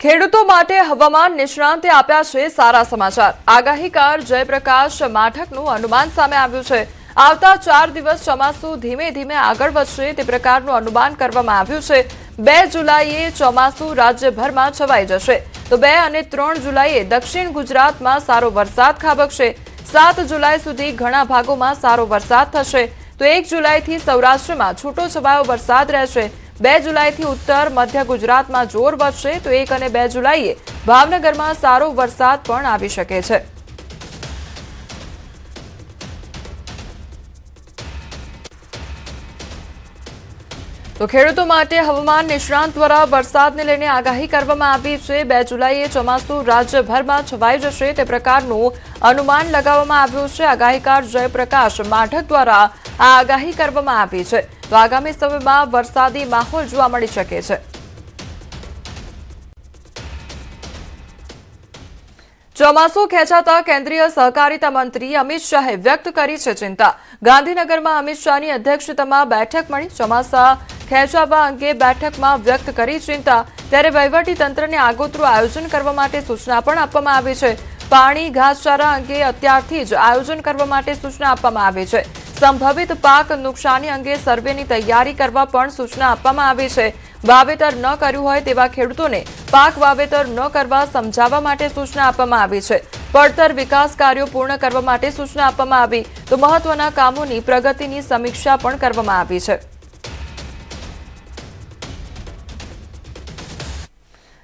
ખેડૂતો માટે હવામાન નિષ્ણાંતે આપ્યા છે સારા સમાચાર। આગાહીકાર જયપ્રકાશ માઠકનું અનુમાન સામે આવ્યું છે। આવતા 4 દિવસ ચોમાસું ધીમે ધીમે આગળ વધશે તે પ્રકારનું અનુમાન કરવામાં આવ્યું છે। 2 જુલાઈએ ચોમાસું રાજ્યભરમાં છવાઈ જશે તો 2 અને 3 જુલાઈએ દક્ષિણ ગુજરાતમાં સારો વરસાદ ખાબકશે। 7 જુલાઈ સુધી ઘણા ભાગોમાં સારો વરસાદ થશે તો 1 જુલાઈથી સૌરાષ્ટ્રમાં છૂટોછવાયો વરસાદ રહેશે। 2 જુલાઈથી ઉત્તર મધ્ય ગુજરાતમાં જોર વધશે તો 1 અને 2 જુલાઈએ ભાવનગરમાં સારો વરસાદ પણ આવી શકે છે। તો ખેડૂતો માટે હવામાન નિષ્ણાંત દ્વારા વરસાદને લઈને આગાહી કરવામાં આવી છે। 2 જુલાઈએ ચોમાસું રાજ્યભરમાં છવાઈ જશે તે પ્રકારનું અનુમાન લગાવવામાં આવ્યું છે। આગાહીકાર જયપ્રકાશ માઠક દ્વારા આ આગાહી કરવામાં આવી છે તો આગામી સમયમાં વરસાદી માહોલ જોવા મળી શકે છે। ચોમાસું ખેંચાતા કેન્દ્રીય સહકારિતા મંત્રી અમિત શાહે વ્યક્ત કરી છે ચિંતા। ગાંધીનગરમાં અમિત શાહની અધ્યક્ષતામાં બેઠક મળી। ચોમાસા ખેંચાવા અંગે બેઠકમાં વ્યક્ત કરી ચિંતા। ત્યારે વહીવટી તંત્રને આગોતરું આયોજન કરવા માટે સૂચના પણ આપવામાં આવી છે। પાણી ઘાસચારા અંગે અત્યારથી જ આયોજન કરવા માટે સૂચના આપવામાં આવી છે। સંભવિત પાક નુકસાની અંગે સર્વેની તૈયારી કરવા પણ સૂચના આપવામાં આવી છે। વાવેતર ન કર્યું હોય તેવા ખેડૂતોને પાક વાવેતર ન કરવા સમજાવવા માટે સૂચના આપવામાં આવી છે। પડતર વિકાસ કાર્યો પૂર્ણ કરવા માટે સૂચના આપવામાં આવી તો મહત્વના કામોની પ્રગતિની સમીક્ષા પણ કરવામાં આવી છે।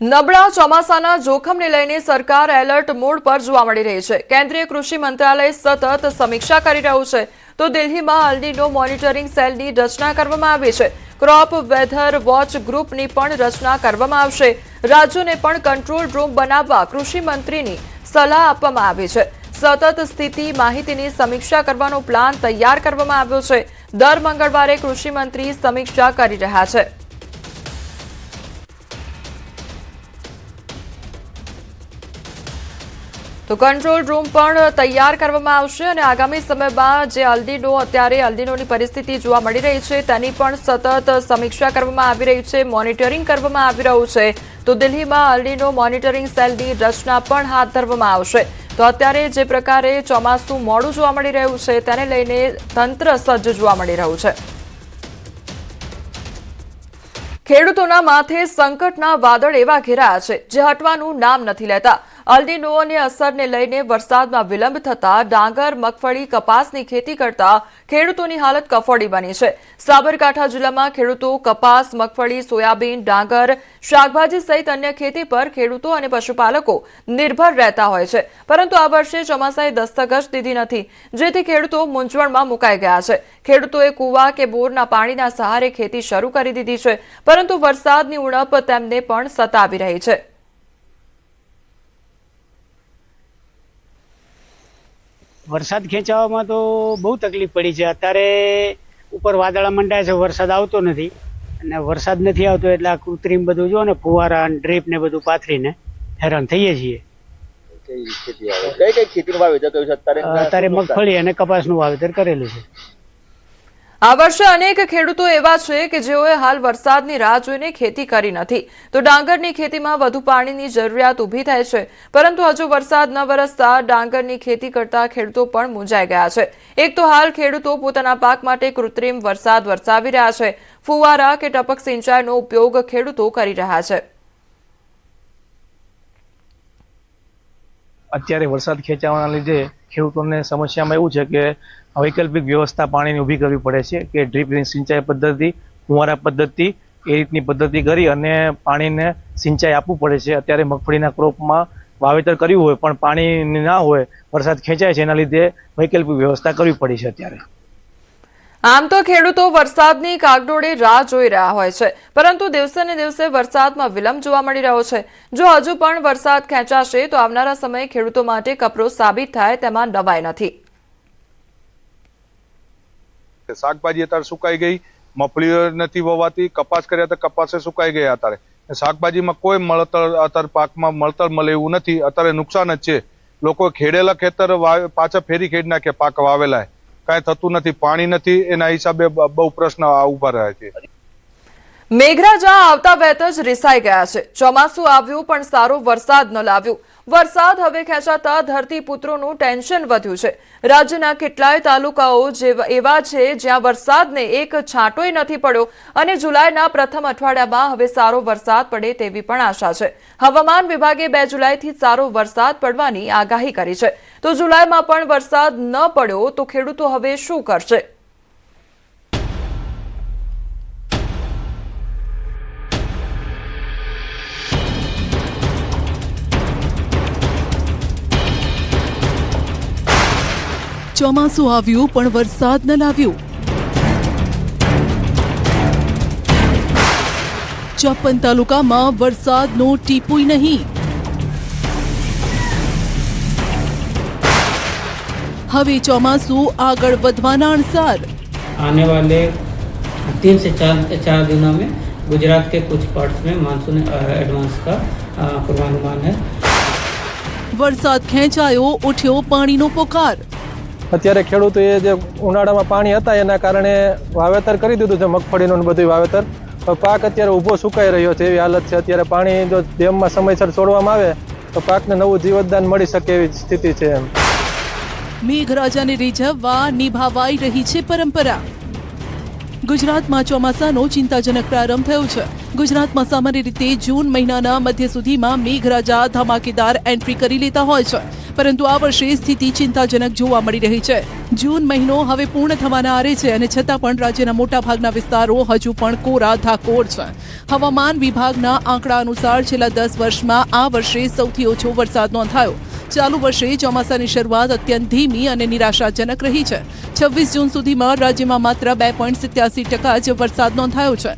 નબળા ચોમાસાના જોખમને લઈને સરકાર એલર્ટ મોડ પર જોવા મળી રહી છે। કેન્દ્રીય કૃષિ મંત્રાલય સતત સમીક્ષા કરી રહ્યું છે તો દિલ્હીમાં અલ્નીનો મોનિટરિંગ સેલની રચના કરવામાં આવી છે। ક્રોપ વેધર વોચ ગ્રુપની પણ રચના કરવામાં આવશે। રાજ્યોને પણ કંટ્રોલ રૂમ બનાવવા કૃષિ મંત્રીની સલાહ આપવામાં આવી છે। સતત સ્થિતિ માહિતીની સમીક્ષા કરવાનો પ્લાન તૈયાર કરવામાં આવ્યો છે। દર મંગળવારે કૃષિ મંત્રી સમીક્ષા કરી રહ્યા છે। તો કંટ્રોલ રૂમ પણ તૈયાર કરવામાં આવશે અને આગામી સમયમાં જે અત્યારે અલ્નીનોની પરિસ્થિતિ જોવા મળી રહી છે તેની પણ સતત સમીક્ષા કરવામાં આવી રહી છે, મોનિટરિંગ કરવામાં આવી રહ્યું છે। તો દિલ્હીમાં અલ્નીનો મોનિટરિંગ સેલની રચના પણ હાથ ધરવામાં આવશે। તો અત્યારે જે પ્રકારે ચોમાસું મોડું જોવા મળી રહ્યું છે તેને લઈને તંત્ર સજ્જ જોવા મળી રહ્યું છે। ખેડૂતોના માથે સંકટના વાદળ એવા ઘેરાયા છે જે હટવાનું નામ નથી લેતા। અલ્નીનોની અસરને લઈને વરસાદમાં વિલંબ થતા ડાંગર, મગફળી, કપાસની ખેતી કરતા ખેડૂતોની હાલત કફોડી બની છે। સાબરકાંઠા જિલ્લામાં ખેડૂતો કપાસ, મગફળી, સોયાબીન, ડાંગર, શાકભાજી સહિત અન્ય ખેતી પર ખેડૂતો અને પશુપાલકો નિર્ભર રહેતા હોય છે। પરંતુ આ વર્ષે ચોમાસાએ દસ્તક જ દીધી નથી જેથી ખેડૂતો મૂંઝવણમાં મુકાઈ ગયા છે। ખેડૂતોએ કુવા કે બોરના પાણીના સહારે ખેતી શરૂ કરી દીધી છે પરંતુ વરસાદની ઉણપ તેમને પણ સતાવી રહી છે। વરસાદ ખેંચાવામાં તો બહુ તકલીફ પડી છે। અત્યારે ઉપર વાદળા મંડાય છે, વરસાદ આવતો નથી અને વરસાદ નથી આવતો એટલે આ કૃત્રિમ બધું જો ને ફુવારા ડ્રીપ ને બધું પાથરીને હેરાન થઈએ છીએ। કઈ ખેતીનું વાવેતર કર્યું છે અત્યારે મગફળી અને કપાસનું વાવેતર કરેલું છે। આ વર્ષે અનેક ખેડૂતો એવા છે કે જેઓએ હાલ વરસાદની રાહ જોઈને ખેતી કરી નથી તો ડાંગરની ખેતીમાં વધુ પાણીની જરૂરિયાત ઊભી થાય છે પરંતુ હજુ વરસાદ ન વરસતા ડાંગરની ખેતી કરતા ખેડૂતો પણ મૂંઝાઈ ગયા છે। એક તો હાલ ખેડૂતો પોતાના પાક માટે કૃત્રિમ વરસાદ વરસાવી રહ્યા છે। ફુવારા કે ટપક સિંચાઈનો ઉપયોગ ખેડૂતો કરી રહ્યા છે। અત્યારે વરસાદ ખેંચાવાના લીધે ખેડૂતોને સમસ્યામાં એવું છે કે વૈકલ્પિક વ્યવસ્થા પાણીની ઊભી કરવી પડે છે કે ડ્રીપ સિંચાઈ પદ્ધતિ, ફુવારા પદ્ધતિ એ રીતની પદ્ધતિ કરી અને પાણીને સિંચાઈ આપવું પડે છે। અત્યારે મગફળીના ક્રોપમાં વાવેતર કર્યું હોય પણ પાણી ના હોય, વરસાદ ખેંચાય છે એના લીધે વૈકલ્પિક વ્યવસ્થા કરવી પડી છે અત્યારે। આમ તો ખેડૂતો વરસાદની કાગડોળે રાહ જોઈ રહ્યા હોય છે પરંતુ દિવસે ને દિવસે વરસાદમાં વિલંબ જોવા મળી રહ્યો છે। જો હજુ પણ વરસાદ ખેંચાશે તો આવનારા સમયે ખેડૂતો માટે કપરો સાબિત થાય તેમાં નવાઈ નથી। શાકભાજી અત્યારે સુકાઈ ગઈ, મગફળી નથી વવાતી, કપાસ કર્યા તો કપાસે સુકાઈ ગયા। અત્યારે શાકભાજીમાં કોઈ મળતર અત્યારે પાકમાં મળતર મળે એવું નથી। અત્યારે નુકસાન જ છે। લોકો ખેડેલા ખેતર પાછા ફેરી ખેડી નાખે, પાક વાવેલા કાંઈ થતું નથી, પાણી નથી, એના હિસાબે બહુ પ્રશ્ન ઉભા રહ્યા છે। મેઘરાજા આવતા વેત જ રિસાઈ ગયા છે. ચોમાસું આવ્યું પણ સારો વરસાદ ન લાવ્યું. વરસાદ હવે ખેંચાતા ધરતીપુત્રોનું ટેન્શન વધ્યું છે. રાજ્યના કેટલાય તાલુકાઓ એવા છે જ્યાં વરસાદને એક છાંટોય નથી પડ્યો અને જુલાઈના પ્રથમ અઠવાડિયામાં હવે સારો વરસાદ પડે તેવી પણ આશા છે. હવામાન વિભાગે 2 જુલાઈથી સારો વરસાદ પડવાની આગાહી કરી છે. તો જુલાઈમાં પણ વરસાદ ન પડ્યો તો ખેડૂતો હવે શું કરશે? ચોમાસું આવ્યું પણ વરસાદ ન લાવ્યું. 54 તાલુકામાં વરસાદનો ટીપુય નહીં. હવે ચોમાસું આગળ વધવાના અણસાર. आने वाले 3 से 4 दिनों में गुजरात के कुछ पार्ट्स में मानसून एडवांस का पूर्वानुमान है. વરસાદ ખેંચાયો, ઉઠ્યો પાણીનો પોકાર. અત્યારે ખેડૂતોએ જે ઉનાળામાં પાણી હતા એના કારણે વાવેતર કરી દીધું છે, મગફળીનું ને બધું વાવેતર. પણ પાક અત્યારે ઊભો સુકાઈ રહ્યો છે એવી હાલત છે. અત્યારે પાણી જો ડેમમાં સમયસર છોડવામાં આવે તો પાકને નવું જીવતદાન મળી શકે એવી સ્થિતિ છે. મેઘરાજાને રીઝવવા નિભાવાઈ રહી છે પરંપરા. ગુજરાતમાં ચોમાસાનો ચિંતાજનક પ્રારંભ થયો છે. ગુજરાતમાં સામાન્ય રીતે જૂન મહિનાના મધ્ય સુધીમાં મેઘરાજા ધમાકેદાર એન્ટ્રી કરી લેતા હોય છે, પરંતુ આ વર્ષે સ્થિતિ ચિંતાજનક જોવા મળી રહી છે. જૂન મહિનો હવે પૂર્ણ થવાના આરે છે અને છતાં પણ રાજ્યના મોટાભાગના વિસ્તારો હજુ પણ કોરા ધાકોર છે. હવામાન વિભાગના આંકડા અનુસાર છેલ્લા 10 વર્ષમાં આ વર્ષે સૌથી ઓછો વરસાદ નોંધાયો. ચાલુ વર્ષે ચોમાસાની શરૂઆત અત્યંત ધીમી અને નિરાશાજનક રહી છે. 26 જૂન સુધીમાં રાજ્યમાં માત્ર 2.87% જ વરસાદ નોંધાયો છે.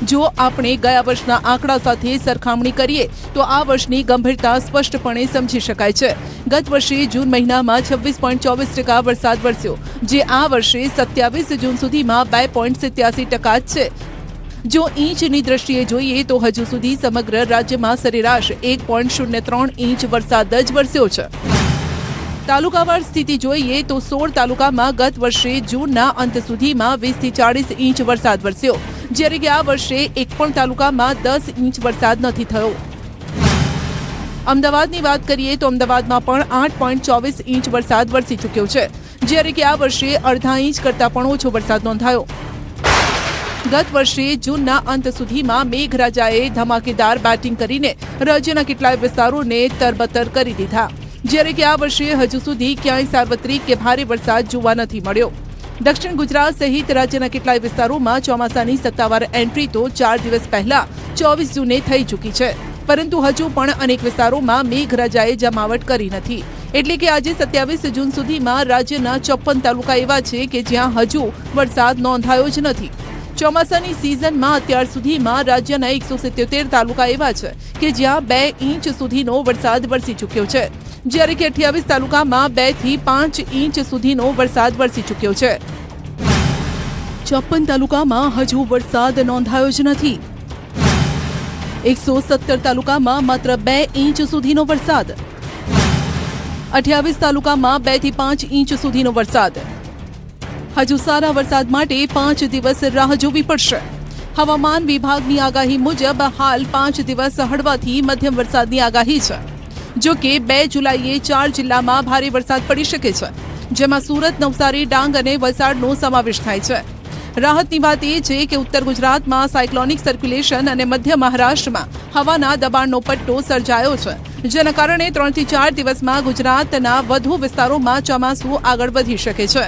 જો આપણે ગયા વર્ષના આંકડા સાથે સરખામણી કરીએ તો આ વર્ષની ગંભીરતા સ્પષ્ટપણે સમજી શકાય છે. ગત વર્ષે જૂન મહિનામાં 26.24% વરસાદ વરસ્યો, જે આ વર્ષે 27 જૂન સુધીમાં 2.87% જ છે. જો ઇંચની દ્રષ્ટિએ જોઈએ તો હજુ સુધી સમગ્ર રાજ્યમાં સરેરાશ 1.03 ઇંચ વરસાદ જ વરસ્યો છે. તાલુકાવાર સ્થિતિ જોઈએ તો 16 તાલુકામાં ગત વર્ષે જૂનના અંત સુધીમાં 20 થી 40 ઇંચ વરસાદ વરસ્યો, જ્યારે કે આ વર્ષે એક પણ તાલુકામાં 10 ઇંચ વરસાદ નથી થયો. અમદાવાદની વાત કરીએ તો અમદાવાદમાં પણ 8.24 ઇંચ વરસાદ વરસી ચૂક્યો છે, જ્યારે કે આ વર્ષે અડધા ઇંચ કરતાં પણ ઓછો વરસાદ નોંધાયો. ગત વર્ષે જૂનના અંત સુધીમાં મેઘરાજાએ ધમાકેદાર બેટિંગ કરીને રાજ્યના કેટલાય વિસ્તારોને તરબતર કરી દીધા, જ્યારે કે આ વર્ષે હજુ સુધી ક્યાંય સાર્વત્રિક કે ભારે વરસાદ જોવા નથી મળ્યો. દક્ષિણ ગુજરાત સહિત રાજ્યના કેટલાય વિસ્તારોમાં ચોમાસાની સત્તાવાર એન્ટ્રી તો 4 દિવસ પહેલા 24 જૂને થઈ ચૂકી છે, પરંતુ હજુ પણ અનેક વિસ્તારોમાં મેઘરાજાએ જમાવટ કરી નથી. એટલે કે આજે 27 જૂન સુધીમાં રાજ્યના 54 તાલુકા એવા છે કે જ્યાં હજુ વરસાદ નોંધાયો જ નથી. ચોમાસાની સિઝનમાં અત્યાર સુધીમાં રાજ્યના 177 તાલુકા એવા છે કે જ્યાં 2 ઇંચ સુધીનો વરસાદ વરસી ચૂક્યો છે, જ્યારે કે 28 તાલુકામાં 2 થી 5 ઇંચ સુધીનો વરસાદ વરસી ચૂક્યો છે. 54 તાલુકામાં હજુ વરસાદ નોંધાયો જ નથી. 117 તાલુકામાં માત્ર 2 ઇંચ સુધીનો વરસાદ. 28 તાલુકામાં 2 થી 5 ઇંચ સુધીનો વરસાદ. હજુ સારા વરસાદ માટે 5 દિવસ રાહ જોવી પડશે. હવામાન વિભાગની આગાહી મુજબ હાલ 5 દિવસ હળવાથી મધ્યમ વરસાદની આગાહી છે. જો કે 2 જુલાઈએ 4 જિલ્લામાં ભારે વરસાદ પડી શકે છે, જેમાં સુરત, નવસારી, ડાંગ અને વલસાડનો સમાવેશ થાય છે. રાહતની વાત એ છે કે ઉત્તર ગુજરાતમાં સાયક્લોનિક સર્ક્યુલેશન અને મધ્ય મહારાષ્ટ્રમાં હવાના દબાણનો પટ્ટો સર્જાયો છે, જેના કારણે 3 થી 4 દિવસમાં ગુજરાતના વધુ વિસ્તારોમાં ચોમાસું આગળ વધી શકે છે.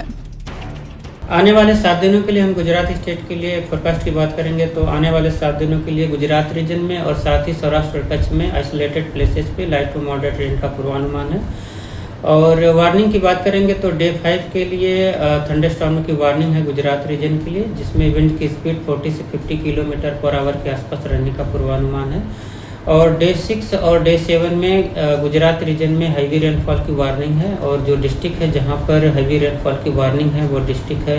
आने वाले 7 दिनों के लिए हम गुजरात स्टेट के लिए फोरकास्ट की बात करेंगे तो आने वाले 7 दिनों के लिए गुजरात रीजन में और साथ ही सौराष्ट्र और कच्छ में आइसोलेटेड प्लेसेस पे लाइट टू मॉडरेट रेन का पूर्वानुमान है. और वार्निंग की बात करेंगे तो डे 5 के लिए थंडरस्टॉर्म की वार्निंग है गुजरात रीजन के लिए, जिसमें विंड की स्पीड 40 से 50 किलोमीटर पर आवर के आसपास रहने का पूर्वानुमान है. और डे 6 और डे 7 में गुजरात रीजन में हैवी रेनफॉल की वार्निंग है. और जो डिस्ट्रिक्ट है जहां पर हैवी रेनफॉल की वार्निंग है वो डिस्ट्रिक्ट है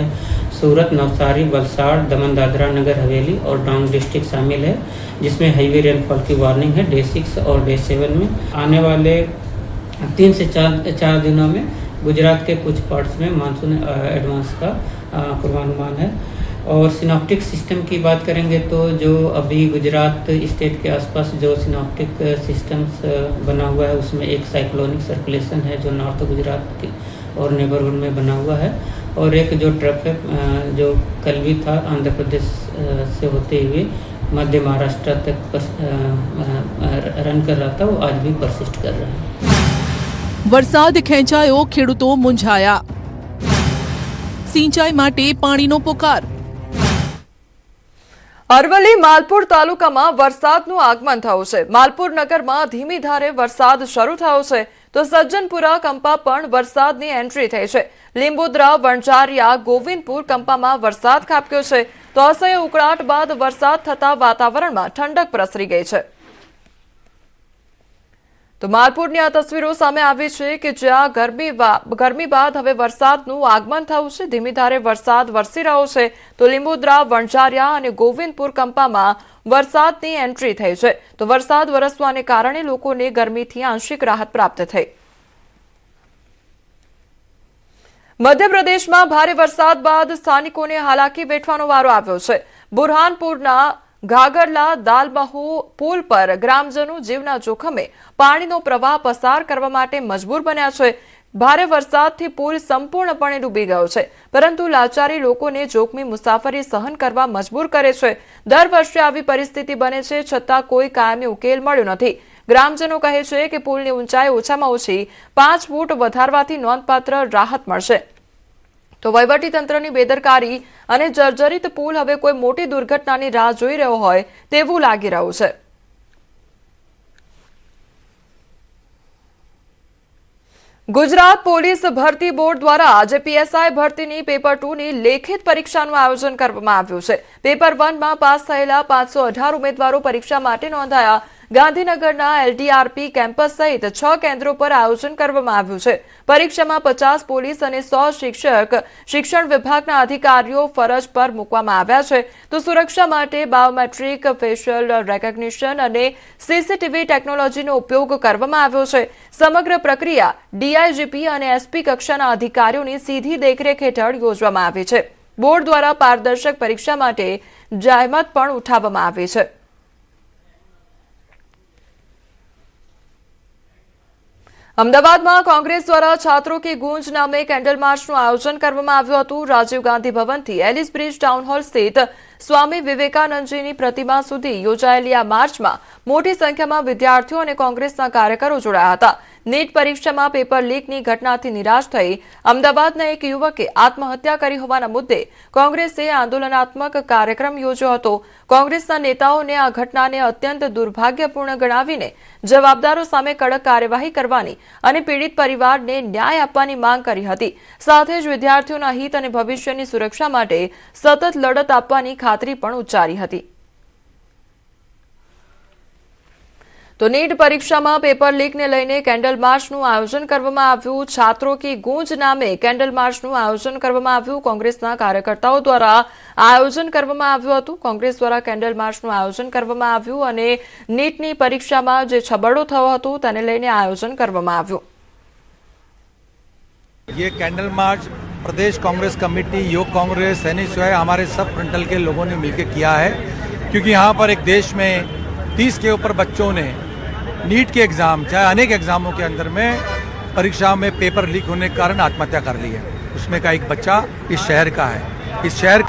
सूरत, नवसारी, वलसाड़, दमन, दादरा नगर हवेली और डांग डिस्ट्रिक्ट शामिल है, जिसमें हैवी रेनफॉल की वार्निंग है डे 6 और डे 7 में. आने वाले 3 से 4 दिनों में गुजरात के कुछ पार्ट्स में मानसून एडवांस का पूर्वानुमान है. और सिनॉप्टिक सिस्टम की बात करेंगे तो जो अभी गुजरात स्टेट के आसपास जो सिनॉप्टिक सिस्टम्स बना हुआ है उसमें एक साइक्लोनिक सर्कुलेशन है जो नॉर्थ गुजरात के और नेबरहुड में बना हुआ है, और एक जो ट्रफ है जो कल भी था आंध्र प्रदेश से होते हुए मध्य महाराष्ट्र तक रन कर रहा था, वो आज भी परसिस्ट कर रहा है। વરસાદ ખેંચાયો, ખેડૂતો મૂંઝાયા। સિંચાઈ માટે પાણીનો પોકાર। અરવલ્લી માલપુર તાલુકામાં વરસાદનું આગમન થયું છે। માલપુર નગરમાં ધીમી ધારે વરસાદ શરૂ થયો છે તો સજ્જનપુરા કંપા પણ વરસાદની એન્ટ્રી થઈ છે। લીંબોદરા, વણઝારિયા, ગોવિંદપુર કંપામાં વરસાદ ખાબક્યો છે તો અસહ્ય ઉકળાટ બાદ વરસાદ થતા વાતાવરણમાં ઠંડક પ્રસરી ગઈ છે। તો માલપુરની આ તસવીરો સામે આવી છે કે જ્યાં ગરમી બાદ હવે વરસાદનું આગમન થયું છે। ધીમી ધારે વરસાદ વરસી રહ્યો છે તો લીંબોદરા, વણઝારિયા અને ગોવિંદપુર કંપામાં વરસાદની એન્ટ્રી થઈ છે તો વરસાદ વરસવાને કારણે લોકોને ગરમીથી આંશિક રાહત પ્રાપ્ત થઈ। મધ્યપ્રદેશમાં ભારે વરસાદ બાદ સ્થાનિકોને હાલાકી વેઠવાનો વારો આવ્યો છે। બુરહાનપુરના ઘાગરલા દાલબહુ પુલ પર ગ્રામજનો જીવના જોખમે પાણીનો પ્રવાહ પસાર કરવા માટે મજબૂર બન્યા છે। ભારે વરસાદથી પુલ સંપૂર્ણપણે ડૂબી ગયો છે પરંતુ લાચારી લોકોને જોખમી મુસાફરી સહન કરવા મજબૂર કરે છે। દર વર્ષે આવી પરિસ્થિતિ બને છે છતાં કોઈ કાયમી ઉકેલ મળ્યો નથી। ગ્રામજનો કહે છે કે પુલની ઊંચાઈ ઓછામાં ઓછી 5 ફૂટ વધારવાથી નોંધપાત્ર રાહત મળશે તો વહીવટીતંત્રની બેદરકારી અને જર્જરિત પુલ હવે કોઈ મોટી દુર્ઘટનાની રાહ જોઈ રહ્યો હોય તેવું લાગી રહ્યું છે। ગુજરાત પોલીસ ભરતી બોર્ડ દ્વારા આજે પીએસઆઈ ભરતીની પેપર 2 ની લેખિત પરીક્ષાનું આયોજન કરવામાં આવ્યું છે। પેપર 1 માં પાસ થયેલા 518 ઉમેદવારો પરીક્ષા માટે નોંધાયા। ગાંધીનગરના એલડીઆરપી કેમ્પસ સહિત 6 કેન્દ્રો પર આયોજન કરવામાં આવ્યું છે। પરીક્ષામાં 50 પોલીસ અને 100 શિક્ષણ વિભાગના અધિકારીઓ ફરજ પર મૂકવામાં આવ્યા છે તો સુરક્ષા માટે બાયોમેટ્રિક, ફેશિયલ રેકોગ્નિશન અને સીસીટીવી ટેકનોલોજીનો ઉપયોગ કરવામાં આવ્યો છે। સમગ્ર પ્રક્રિયા ડીઆઈજીપી અને એસપી કક્ષાના અધિકારીઓની સીધી દેખરેખ હેઠળ યોજવામાં આવી છે। બોર્ડ દ્વારા પારદર્શક પરીક્ષા માટે જહેમત પણ ઉઠાવવામાં આવી છે। અમદાવાદમાં કોંગ્રેસ દ્વારા છાત્રો કી ગૂંજ નામે કેન્ડલ માર્ચનું આયોજન કરવામાં આવ્યું હતું। રાજીવ ગાંધી ભવનથી એલિસ બ્રિજ ટાઉન હોલ સ્થિત સ્વામી વિવેકાનંદજીની પ્રતિમા સુધી યોજાયેલી આ માર્ચમાં મોટી સંખ્યામાં વિદ્યાર્થીઓ અને કોંગ્રેસના કાર્યકરો જોડાયા હતા। નીટ પરીક્ષામાં પેપર લીકની ઘટનાથી નિરાશ થઈ અમદાવાદના એક યુવકે આત્મહત્યા કરી હોવાના મુદ્દે કોંગ્રેસે આંદોલનાત્મક કાર્યક્રમ યોજ્યો હતો। કોંગ્રેસના નેતાઓને આ ઘટનાને અત્યંત દુર્ભાગ્યપૂર્ણ ગણાવીને જવાબદારો સામે કડક કાર્યવાહી કરવાની અને પીડિત પરિવારને ન્યાય આપવાની માંગ કરી હતી। સાથે જ વિદ્યાર્થીઓના હિત અને ભવિષ્યની સુરક્ષા માટે સતત લડત આપવાની ખાતરી પણ ઉચ્ચારી હતી। તો નીટ પરીક્ષામાં પેપર લીકને લઈને કેન્ડલ માર્ચનું આયોજન કરવામાં આવ્યું। છાત્રો કી ગૂંજ નામે કેન્ડલ માર્ચનું આયોજન કરવામાં આવ્યું। કોંગ્રેસના કાર્યકર્તાઓ દ્વારા આયોજન કરવામાં આવ્યું હતું। કોંગ્રેસ દ્વારા કેન્ડલ માર્ચનું આયોજન કરવામાં આવ્યું અને નીટની પરીક્ષામાં જે છબરડો થયો હતો તેને લઈને આયોજન કરવામાં આવ્યું। ये कैंडल मार्च प्रदेश कांग्रेस कमेटी, योग कांग्रेस, सैनिक स्वयं हमारे सब फ्रंटल के लोगों ने मिलकर किया है क्योंकि यहाँ पर एक देश में 30 के ऊपर बच्चों ने नीट के एग्ज़ाम चाहे अनेक एग्ज़ामों के अंदर में परीक्षा में पेपर लीक होने के कारण आत्महत्या कर ली है। उसमें का एक बच्चा इस शहर का है। इस शहर